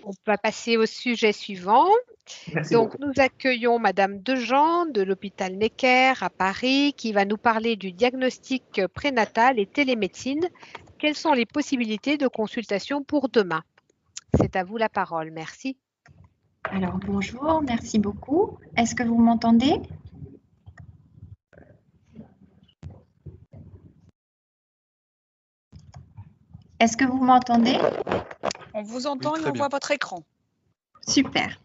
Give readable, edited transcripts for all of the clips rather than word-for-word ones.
On va passer au sujet suivant. Merci Donc, beaucoup. nous accueillons Madame Dejean de l'hôpital Necker à Paris qui va nous parler du diagnostic prénatal et télémédecine. Quelles sont les possibilités de consultation pour demain? C'est à vous la parole. Merci. Alors bonjour, merci beaucoup. Est-ce que vous m'entendez? Est-ce que vous m'entendez? On vous entend Oui, et très on bien. voit votre écran. Super.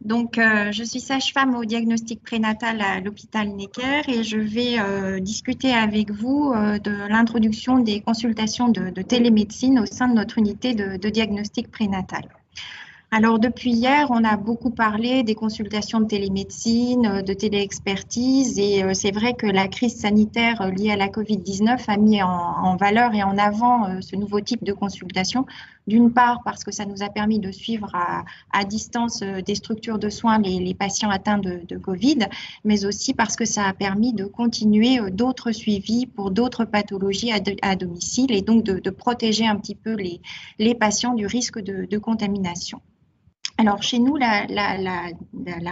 Donc, je suis sage-femme au diagnostic prénatal à l'hôpital Necker et je vais discuter avec vous de l'introduction des consultations de télémédecine au sein de notre unité de diagnostic prénatal. Alors, depuis hier, on a beaucoup parlé des consultations de télémédecine, de téléexpertise et c'est vrai que la crise sanitaire liée à la Covid-19 a mis en valeur et en avant ce nouveau type de consultation. D'une part, parce que ça nous a permis de suivre à distance des structures de soins les patients atteints de Covid, mais aussi parce que ça a permis de continuer d'autres suivis pour d'autres pathologies à domicile et donc de protéger un petit peu les patients du risque de contamination. Alors, chez nous, la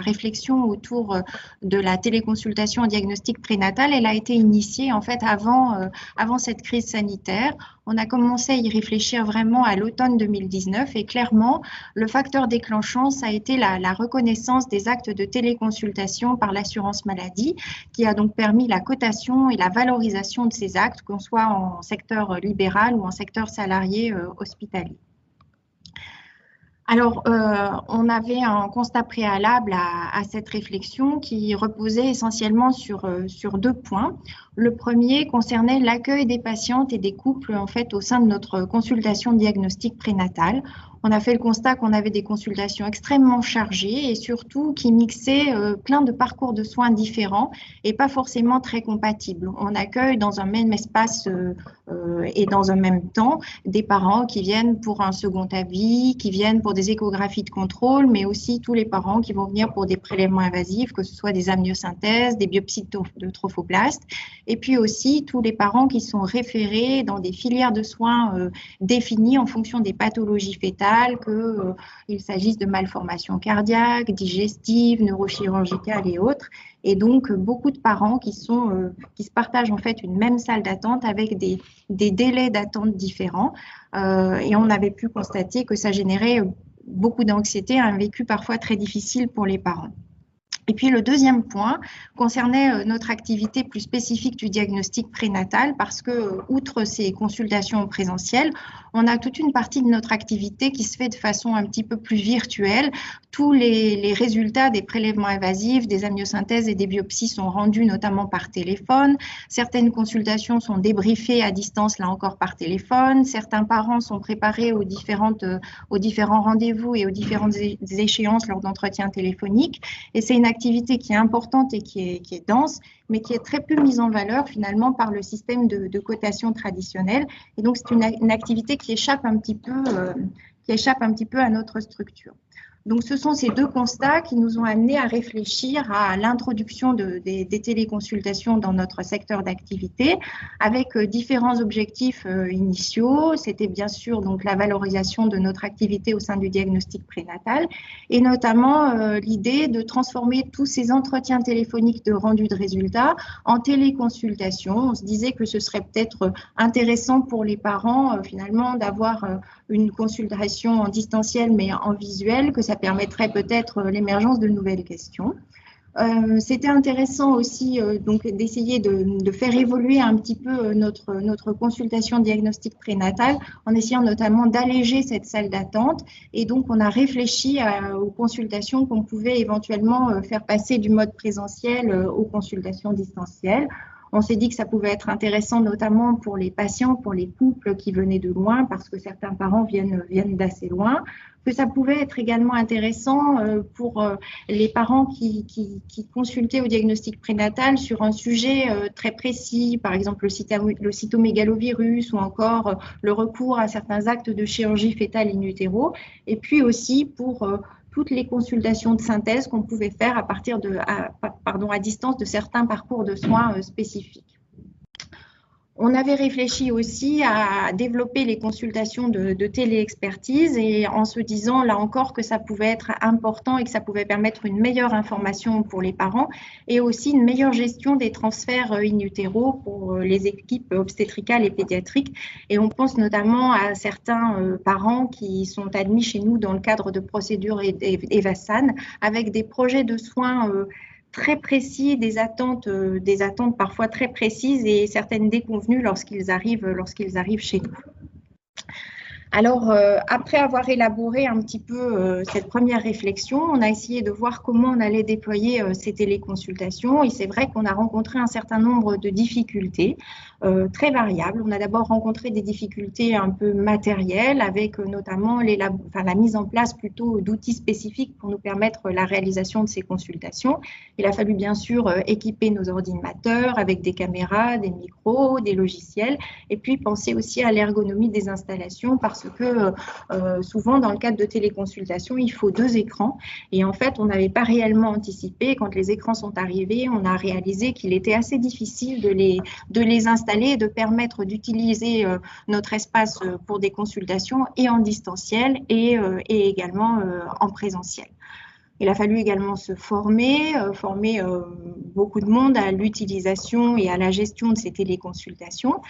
réflexion autour de la téléconsultation en diagnostic prénatal, elle a été initiée en fait avant cette crise sanitaire. On a commencé à y réfléchir vraiment à l'automne 2019 et clairement, le facteur déclenchant, ça a été la reconnaissance des actes de téléconsultation par l'assurance maladie, qui a donc permis la cotation et la valorisation de ces actes, qu'on soit en secteur libéral ou en secteur salarié hospitalier. Alors, on avait un constat préalable à cette réflexion qui reposait essentiellement sur deux points. Le premier concernait l'accueil des patientes et des couples en fait au sein de notre consultation diagnostique prénatale. On a fait le constat qu'on avait des consultations extrêmement chargées et surtout qui mixaient plein de parcours de soins différents et pas forcément très compatibles. On accueille dans un même espace et dans un même temps des parents qui viennent pour un second avis, qui viennent pour des échographies de contrôle, mais aussi tous les parents qui vont venir pour des prélèvements invasifs, que ce soit des amniosynthèses, des biopsies de trophoblastes, et puis aussi tous les parents qui sont référés dans des filières de soins définies en fonction des pathologies fétales, qu'il s'agisse de malformations cardiaques, digestives, neurochirurgicales et autres. Et donc, beaucoup de parents qui se partagent en fait une même salle d'attente avec des délais d'attente différents. Et on avait pu constater que ça générait beaucoup d'anxiété, un vécu parfois très difficile pour les parents. Et puis le deuxième point concernait notre activité plus spécifique du diagnostic prénatal parce que, outre ces consultations présentielles, on a toute une partie de notre activité qui se fait de façon un petit peu plus virtuelle. Tous les résultats des prélèvements invasifs, des amniosynthèses et des biopsies sont rendus notamment par téléphone. Certaines consultations sont débriefées à distance, là encore par téléphone. Certains parents sont préparés aux différents rendez-vous et aux différentes échéances lors d'entretiens téléphoniques. Et c'est une activité qui est importante et qui est dense, mais qui est très peu mise en valeur finalement par le système de cotation traditionnel. Et donc, c'est une activité qui échappe un petit peu à notre structure. Donc, ce sont ces deux constats qui nous ont amenés à réfléchir à l'introduction des téléconsultations dans notre secteur d'activité avec différents objectifs initiaux. C'était bien sûr donc la valorisation de notre activité au sein du diagnostic prénatal et notamment l'idée de transformer tous ces entretiens téléphoniques de rendu de résultats en téléconsultation. On se disait que ce serait peut-être intéressant pour les parents finalement d'avoir une consultation en distanciel mais en visuel, que ça permettrait peut-être l'émergence de nouvelles questions. C'était intéressant aussi donc d'essayer de faire évoluer un petit peu notre consultation diagnostique prénatale en essayant notamment d'alléger cette salle d'attente et donc on a réfléchi aux consultations qu'on pouvait éventuellement faire passer du mode présentiel aux consultations distancielles. On s'est dit que ça pouvait être intéressant notamment pour les patients, pour les couples qui venaient de loin parce que certains parents viennent d'assez loin, que ça pouvait être également intéressant pour les parents qui consultaient au diagnostic prénatal sur un sujet très précis, par exemple le cytomégalovirus ou encore le recours à certains actes de chirurgie fétale in utero, et puis aussi pour toutes les consultations de synthèse qu'on pouvait faire à distance de certains parcours de soins spécifiques. On avait réfléchi aussi à développer les consultations de téléexpertise et en se disant là encore que ça pouvait être important et que ça pouvait permettre une meilleure information pour les parents et aussi une meilleure gestion des transferts in utero pour les équipes obstétricales et pédiatriques. Et on pense notamment à certains parents qui sont admis chez nous dans le cadre de procédures EVASAN avec des projets de soins très précis, des attentes parfois très précises et certaines déconvenues lorsqu'ils arrivent chez nous. Alors, après avoir élaboré un petit peu cette première réflexion, on a essayé de voir comment on allait déployer ces téléconsultations et c'est vrai qu'on a rencontré un certain nombre de difficultés très variables. On a d'abord rencontré des difficultés un peu matérielles avec notamment la mise en place plutôt d'outils spécifiques pour nous permettre la réalisation de ces consultations. Il a fallu bien sûr équiper nos ordinateurs avec des caméras, des micros, des logiciels et puis penser aussi à l'ergonomie des installations parce que souvent dans le cadre de téléconsultation, il faut 2 écrans et en fait, on n'avait pas réellement anticipé. Quand les écrans sont arrivés, on a réalisé qu'il était assez difficile de les installer et de permettre d'utiliser notre espace pour des consultations et en distanciel et également en présentiel. Il a fallu également se former beaucoup de monde à l'utilisation et à la gestion de ces téléconsultations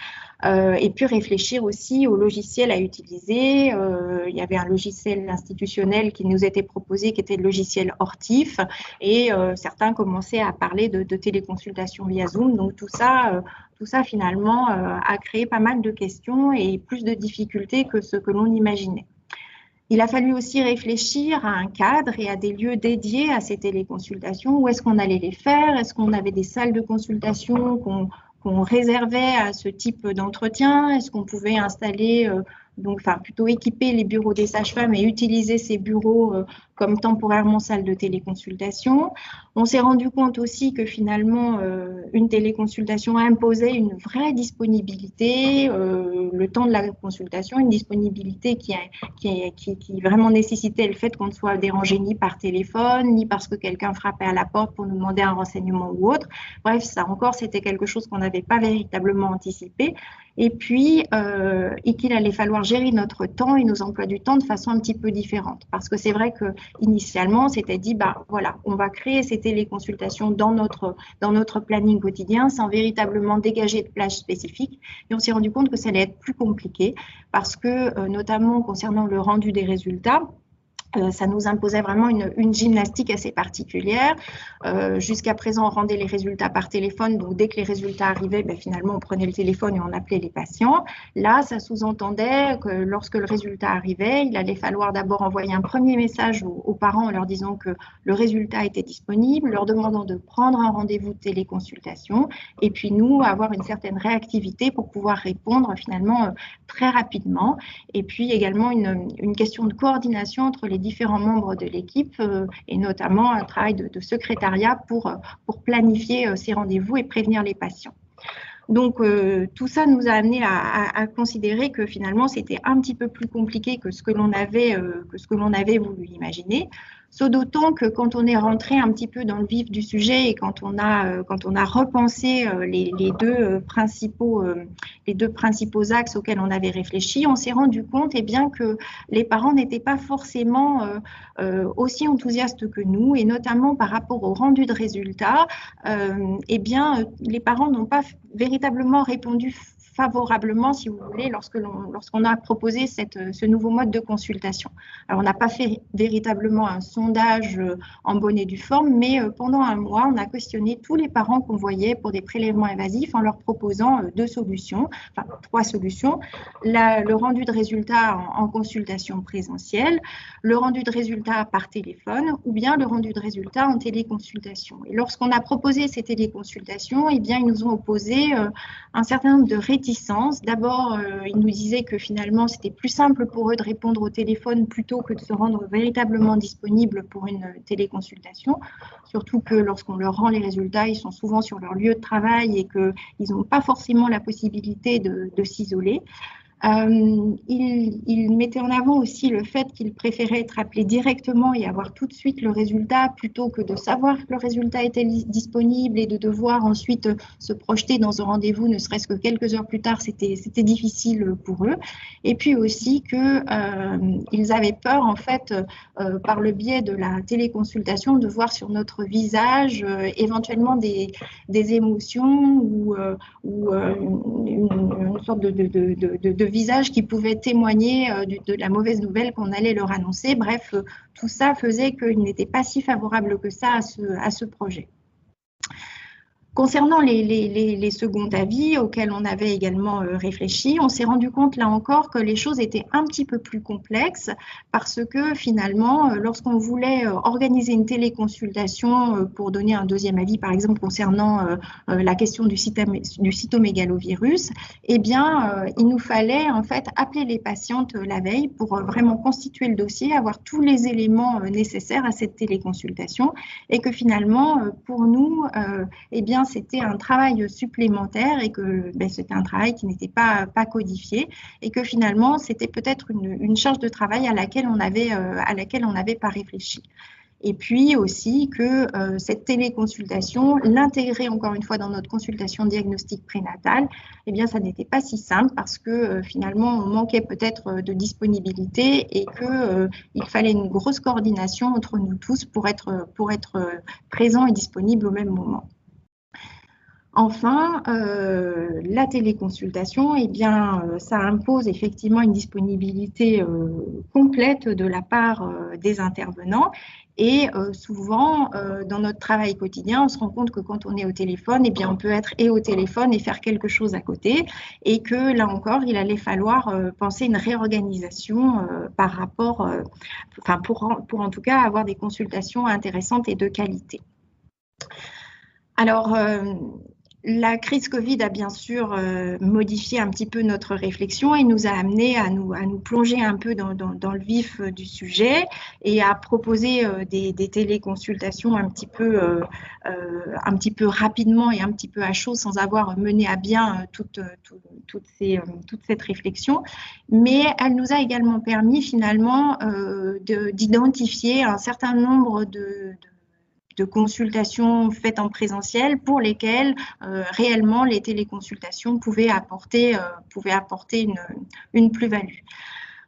et puis réfléchir aussi au logiciel à utiliser. Il y avait un logiciel institutionnel qui nous était proposé qui était le logiciel Hortif et certains commençaient à parler de téléconsultation via Zoom. Donc tout ça finalement a créé pas mal de questions et plus de difficultés que ce que l'on imaginait. Il a fallu aussi réfléchir à un cadre et à des lieux dédiés à ces téléconsultations. Où est-ce qu'on allait les faire? Est-ce qu'on avait des salles de consultation qu'on réservait à ce type d'entretien? Est-ce qu'on pouvait installer, plutôt équiper les bureaux des sages-femmes et utiliser ces bureaux comme temporairement salle de téléconsultation? On s'est rendu compte aussi que finalement, une téléconsultation imposait une vraie disponibilité, le temps de la consultation, une disponibilité qui vraiment nécessitait le fait qu'on ne soit dérangé ni par téléphone, ni parce que quelqu'un frappait à la porte pour nous demander un renseignement ou autre. Bref, ça encore, c'était quelque chose qu'on n'avait pas véritablement anticipé. Et puis, qu'il allait falloir gérer notre temps et nos emplois du temps de façon un petit peu différente. Parce que c'est vrai qu'initialement, on s'était dit, voilà, on va créer ces téléconsultations dans notre planning quotidien sans véritablement dégager de plage spécifique. Et on s'est rendu compte que ça allait être plus compliqué parce que, notamment concernant le rendu des résultats, ça nous imposait vraiment une gymnastique assez particulière. Jusqu'à présent, on rendait les résultats par téléphone. Donc, dès que les résultats arrivaient, finalement, on prenait le téléphone et on appelait les patients. Là, ça sous-entendait que lorsque le résultat arrivait, il allait falloir d'abord envoyer un premier message aux parents en leur disant que le résultat était disponible, leur demandant de prendre un rendez-vous de téléconsultation. Et puis, nous, avoir une certaine réactivité pour pouvoir répondre finalement très rapidement. Et puis, également, une question de coordination entre les différents membres de l'équipe et notamment un travail de secrétariat pour planifier ces rendez-vous et prévenir les patients. Donc, tout ça nous a amené à considérer que finalement, c'était un petit peu plus compliqué que ce que l'on avait voulu imaginer. D'autant que quand on est rentré un petit peu dans le vif du sujet et quand on a repensé les deux principaux axes auxquels on avait réfléchi, on s'est rendu compte que les parents n'étaient pas forcément aussi enthousiastes que nous, et notamment par rapport au rendu de résultats, les parents n'ont pas véritablement répondu favorablement, si vous voulez, lorsqu'on a proposé ce nouveau mode de consultation. Alors, on n'a pas fait véritablement un sondage en bonne et due forme, mais pendant un mois, on a questionné tous les parents qu'on voyait pour des prélèvements invasifs en leur proposant 3 solutions. Le rendu de résultats en consultation présentielle, le rendu de résultats par téléphone ou bien le rendu de résultats en téléconsultation. Et lorsqu'on a proposé ces téléconsultations, ils nous ont opposé un certain nombre de réticences. D'abord, ils nous disaient que finalement, c'était plus simple pour eux de répondre au téléphone plutôt que de se rendre véritablement disponible pour une téléconsultation. Surtout que lorsqu'on leur rend les résultats, ils sont souvent sur leur lieu de travail et qu'ils n'ont pas forcément la possibilité de s'isoler. Il mettait en avant aussi le fait qu'il préférait être appelé directement et avoir tout de suite le résultat plutôt que de savoir que le résultat était disponible et de devoir ensuite se projeter dans un rendez-vous, ne serait-ce que quelques heures plus tard, c'était difficile pour eux. Et puis aussi qu'ils avaient peur, en fait, par le biais de la téléconsultation, de voir sur notre visage éventuellement des émotions ou une sorte de visage qui pouvait témoigner de la mauvaise nouvelle qu'on allait leur annoncer. Bref, tout ça faisait qu'ils n'étaient pas si favorables que ça à ce projet. Concernant les seconds avis auxquels on avait également réfléchi, on s'est rendu compte là encore que les choses étaient un petit peu plus complexes parce que finalement, lorsqu'on voulait organiser une téléconsultation pour donner un deuxième avis, par exemple concernant la question du cytomégalovirus, eh bien, il nous fallait en fait appeler les patientes la veille pour vraiment constituer le dossier, avoir tous les éléments nécessaires à cette téléconsultation et que finalement, pour nous, eh bien, c'était un travail supplémentaire et que c'était un travail qui n'était pas codifié et que finalement, c'était peut-être une charge de travail à laquelle on n'avait pas réfléchi. Et puis aussi que cette téléconsultation, l'intégrer encore une fois dans notre consultation diagnostique prénatale, eh bien, ça n'était pas si simple parce que finalement, on manquait peut-être de disponibilité et qu'il fallait une grosse coordination entre nous tous pour être présents et disponibles au même moment. Enfin, la téléconsultation, eh bien, ça impose effectivement une disponibilité complète de la part des intervenants. Et souvent, dans notre travail quotidien, on se rend compte que quand on est au téléphone, eh bien, on peut être au téléphone et faire quelque chose à côté. Et que là encore, il allait falloir penser une réorganisation par rapport, pour en tout cas avoir des consultations intéressantes et de qualité. Alors, la crise Covid a bien sûr modifié un petit peu notre réflexion et nous a amené à nous plonger un peu dans le vif du sujet et à proposer des téléconsultations un petit peu rapidement et un petit peu à chaud sans avoir mené à bien toute cette réflexion. Mais elle nous a également permis finalement d'identifier un certain nombre de consultations faites en présentiel pour lesquelles réellement les téléconsultations pouvaient apporter une plus-value.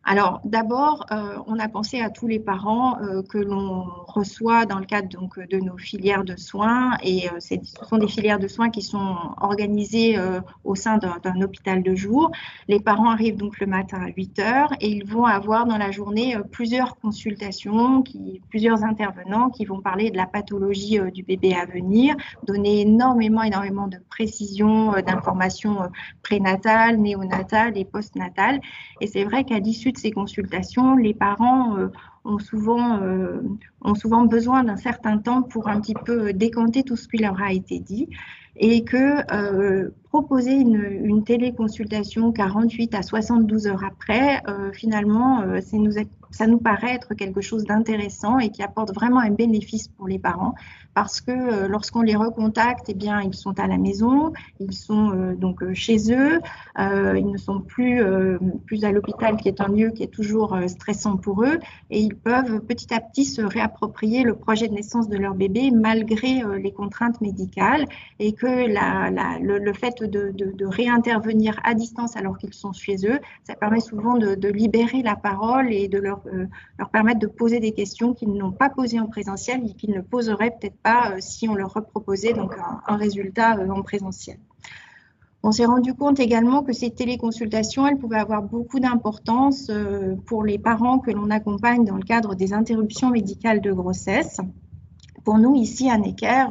Alors d'abord, on a pensé à tous les parents que l'on reçoit dans le cadre donc, de nos filières de soins et ce sont des filières de soins qui sont organisées au sein d'un hôpital de jour. Les parents arrivent donc le matin à 8 h et ils vont avoir dans la journée plusieurs consultations, plusieurs intervenants qui vont parler de la pathologie du bébé à venir, donner énormément de précisions, d'informations prénatales, néonatales et postnatales. Et c'est vrai qu'à l'issue de ces consultations, les parents ont souvent besoin d'un certain temps pour un petit peu décanter tout ce qui leur a été dit et que proposer une téléconsultation 48 à 72 heures après, finalement, ça nous paraît être quelque chose d'intéressant et qui apporte vraiment un bénéfice pour les parents parce que lorsqu'on les recontacte, eh bien, ils sont à la maison, ils sont donc chez eux, ils ne sont plus à l'hôpital qui est un lieu qui est toujours stressant pour eux et ils peuvent petit à petit se réapproprier le projet de naissance de leur bébé malgré les contraintes médicales et que le fait de réintervenir à distance alors qu'ils sont chez eux, ça permet souvent de libérer la parole et de leur permettre de poser des questions qu'ils n'ont pas posées en présentiel et qu'ils ne poseraient peut-être pas si on leur reproposait donc un résultat en présentiel. On s'est rendu compte également que ces téléconsultations, elles pouvaient avoir beaucoup d'importance pour les parents que l'on accompagne dans le cadre des interruptions médicales de grossesse. Pour nous, ici à Necker,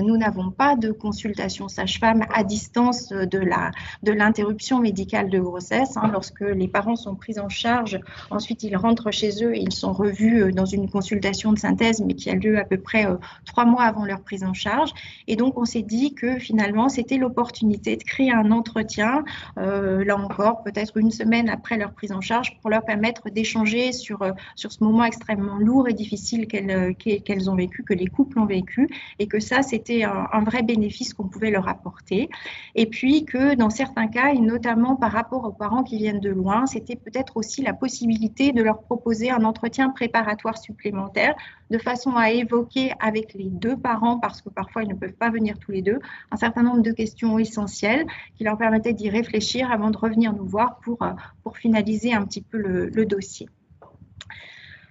nous n'avons pas de consultation sage-femme à distance de l'interruption médicale de grossesse. Lorsque les parents sont pris en charge, ensuite ils rentrent chez eux et ils sont revus dans une consultation de synthèse, mais qui a lieu à peu près 3 mois avant leur prise en charge. Et donc, on s'est dit que finalement, c'était l'opportunité de créer un entretien, là encore, peut-être une semaine après leur prise en charge, pour leur permettre d'échanger sur ce moment extrêmement lourd et difficile qu'elles ont vécu, que les couples ont vécu, et que ça, c'était un vrai bénéfice qu'on pouvait leur apporter. Et puis que dans certains cas, et notamment par rapport aux parents qui viennent de loin, c'était peut-être aussi la possibilité de leur proposer un entretien préparatoire supplémentaire, de façon à évoquer avec les deux parents, parce que parfois ils ne peuvent pas venir tous les deux, un certain nombre de questions essentielles qui leur permettaient d'y réfléchir avant de revenir nous voir pour finaliser un petit peu le dossier.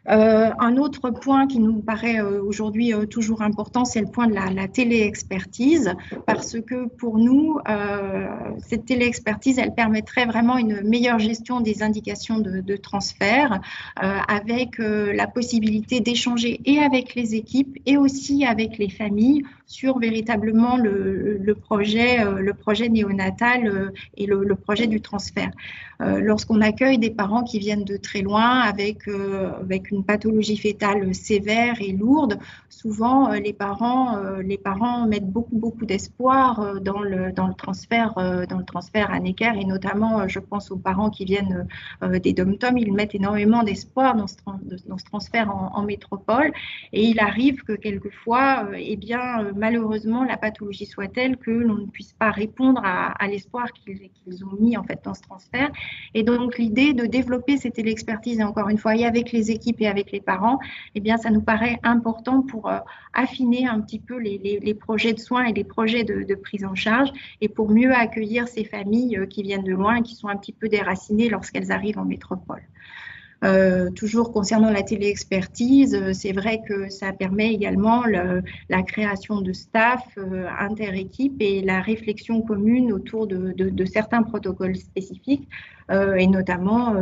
Un autre point qui nous paraît aujourd'hui toujours important, c'est le point de la téléexpertise, parce que pour nous, cette téléexpertise, elle permettrait vraiment une meilleure gestion des indications de transfert, avec la possibilité d'échanger et avec les équipes et aussi avec les familles sur véritablement le projet néonatal et le projet du transfert. Lorsqu'on accueille des parents qui viennent de très loin avec une pathologie fétale sévère et lourde, souvent les parents mettent beaucoup d'espoir dans le transfert à Necker, et notamment je pense aux parents qui viennent des DOM-TOM, ils mettent énormément d'espoir dans ce transfert en métropole, et il arrive que quelquefois, malheureusement, la pathologie soit telle que l'on ne puisse pas répondre à l'espoir qu'ils ont mis en fait dans ce transfert. Et donc, l'idée de développer cette téléexpertise, et encore une fois, et avec les équipes et avec les parents, eh bien, ça nous paraît important pour affiner un petit peu les projets de soins et les projets de prise en charge, et pour mieux accueillir ces familles qui viennent de loin et qui sont un petit peu déracinées lorsqu'elles arrivent en métropole. Toujours concernant la téléexpertise, c'est vrai que ça permet également la création de staff inter-équipe et la réflexion commune autour de certains protocoles spécifiques, et notamment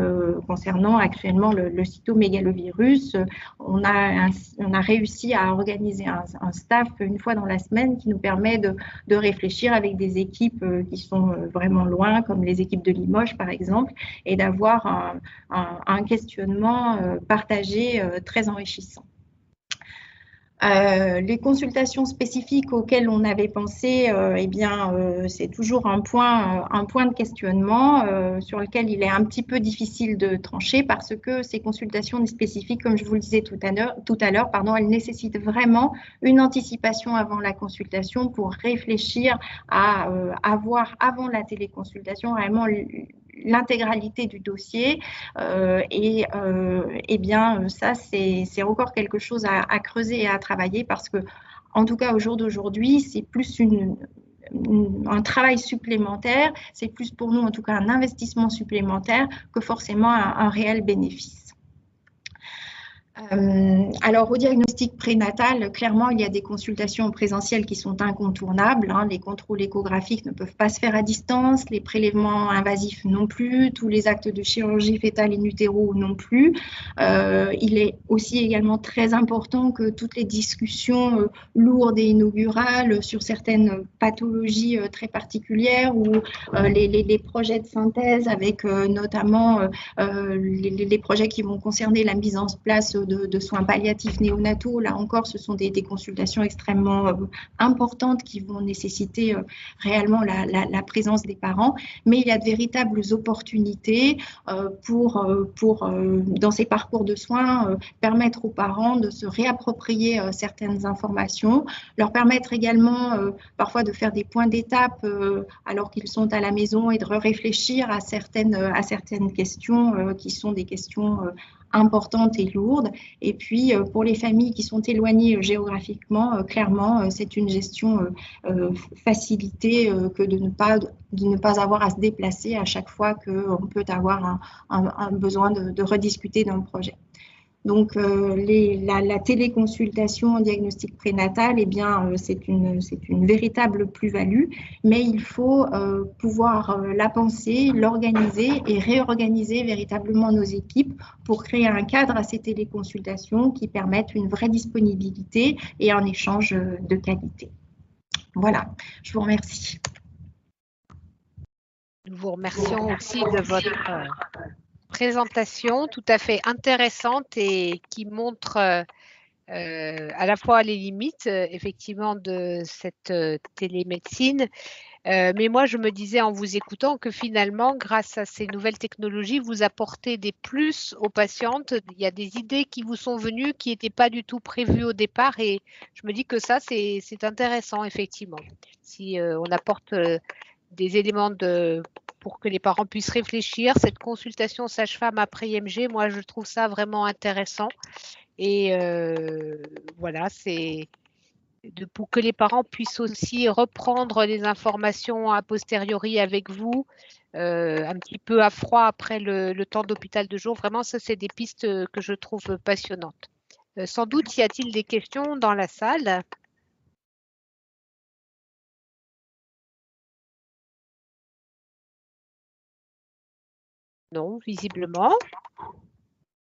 concernant actuellement le cytomégalovirus. On a réussi à organiser un staff une fois dans la semaine qui nous permet de réfléchir avec des équipes qui sont vraiment loin, comme les équipes de Limoges par exemple, et d'avoir un questionnement partagé très enrichissant. Les consultations spécifiques auxquelles on avait pensé, c'est toujours un point de questionnement sur lequel il est un petit peu difficile de trancher, parce que ces consultations spécifiques, comme je vous le disais tout à l'heure, elles nécessitent vraiment une anticipation avant la consultation pour réfléchir à avoir avant la téléconsultation vraiment l'intégralité du dossier, ça c'est encore quelque chose à creuser et à travailler, parce que en tout cas au jour d'aujourd'hui c'est plus un travail supplémentaire, c'est plus pour nous en tout cas un investissement supplémentaire que forcément un réel bénéfice. Alors, au diagnostic prénatal, clairement, il y a des consultations présentielles qui sont incontournables. Les contrôles échographiques ne peuvent pas se faire à distance, les prélèvements invasifs non plus, tous les actes de chirurgie fétale in utero non plus. Il est aussi également très important que toutes les discussions lourdes et inaugurales sur certaines pathologies très particulières, ou les projets de synthèse avec notamment les projets qui vont concerner la mise en place de soins palliatifs néonataux. Là encore, ce sont des consultations extrêmement importantes qui vont nécessiter réellement la présence des parents. Mais il y a de véritables opportunités dans ces parcours de soins, permettre aux parents de se réapproprier certaines informations, leur permettre également parfois de faire des points d'étape alors qu'ils sont à la maison, et de réfléchir à certaines questions qui sont des questions importantes et lourdes. Et puis, pour les familles qui sont éloignées géographiquement, clairement, c'est une gestion facilitée que de ne pas avoir à se déplacer à chaque fois qu'on peut avoir un besoin de rediscuter d'un projet. Donc, la téléconsultation en diagnostic prénatal, c'est une véritable plus-value, mais il faut pouvoir la penser, l'organiser et réorganiser véritablement nos équipes pour créer un cadre à ces téléconsultations qui permettent une vraie disponibilité et un échange de qualité. Voilà, je vous remercie. Nous vous remercions aussi de votre présentation tout à fait intéressante et qui montre à la fois les limites effectivement de cette télémédecine, Mais moi, je me disais en vous écoutant que finalement, grâce à ces nouvelles technologies, vous apportez des plus aux patientes. Il y a des idées qui vous sont venues qui n'étaient pas du tout prévues au départ et je me dis que ça, c'est intéressant, effectivement. Si on apporte des éléments pour que les parents puissent réfléchir, cette consultation sage-femme après IMG, moi, je trouve ça vraiment intéressant. Et voilà, c'est pour que les parents puissent aussi reprendre les informations a posteriori avec vous, un petit peu à froid après le temps d'hôpital de jour. Vraiment, ça, c'est des pistes que je trouve passionnantes. Sans doute, y a-t-il des questions dans la salle? Non, visiblement.